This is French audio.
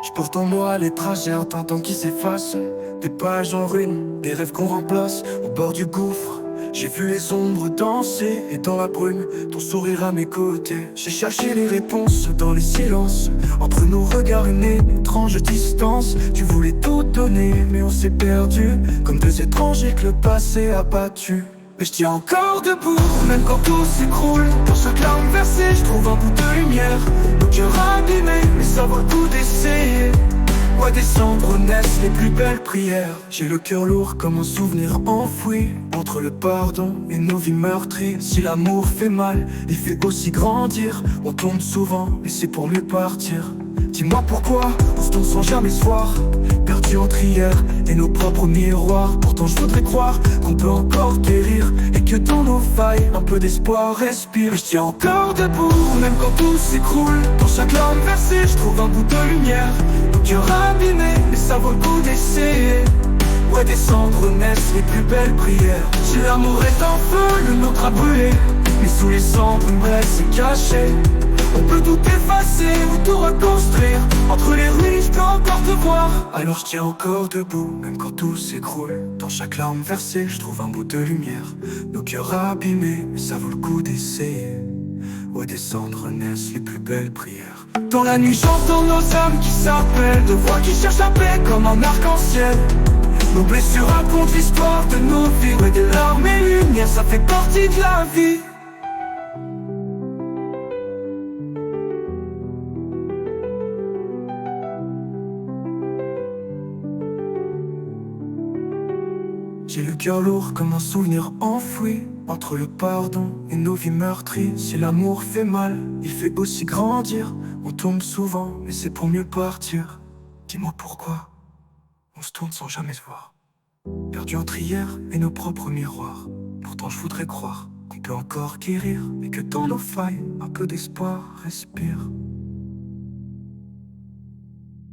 Je porte en moi les trajets, un temps qui s'efface. Des pages en ruine, des rêves qu'on remplace. Au bord du gouffre, j'ai vu les ombres danser. Et dans la brume, ton sourire à mes côtés. J'ai cherché les réponses dans les silences. Entre nos regards, une étrange distance. Tu voulais tout donner, mais on s'est perdu. Comme deux étrangers que le passé a battu. Mais je tiens encore debout, même quand tout s'écroule. Pour chaque larme versée, je trouve un bout de lumière. Nos cœurs abîmés, mais ça vaut le coup d'essayer. Ouais, des cendres naissent les plus belles prières. J'ai le cœur lourd comme un souvenir enfoui. Entre le pardon et nos vies meurtries. Si l'amour fait mal, il fait aussi grandir. On tombe souvent, mais c'est pour mieux partir. Dis-moi pourquoi, on se tombe sans jamais se voir. Perdu entre hier et nos propres miroirs. Pourtant je voudrais croire qu'on peut encore guérir. Et que dans nos failles, un peu d'espoir respire. Je tiens encore debout, même quand tout s'écroule. Dans chaque larme versée, je trouve un bout de lumière. Nos cœurs abîmés, mais ça vaut le coup d'essayer. Ouais, des cendres naissent les plus belles prières. Si l'amour est en feu, le nôtre a brûlé. Mais sous les cendres, une brève s'est cachée. On peut tout effacer ou tout reconstruire. Entre les ruines, je peux encore te voir. Alors je tiens encore debout, même quand tout s'écroule. Dans chaque larme versée, je trouve un bout de lumière. Nos cœurs abîmés, mais ça vaut le coup d'essayer. Ouais, des cendres naissent les plus belles prières. Dans la nuit, j'entends nos âmes qui s'appellent. De voix qui cherchent la paix comme un arc-en-ciel. Nos blessures racontent l'histoire de nos vies. Ouais, des larmes et lumière, ça fait partie de la vie. J'ai le cœur lourd comme un souvenir enfoui. Entre le pardon et nos vies meurtries. Si l'amour fait mal, il fait aussi grandir. On tombe souvent, mais c'est pour mieux partir. Dis-moi pourquoi on se tourne sans jamais se voir. Perdu entre hier et nos propres miroirs. Pourtant je voudrais croire qu'on peut encore guérir. Et que dans nos failles, un peu d'espoir respire.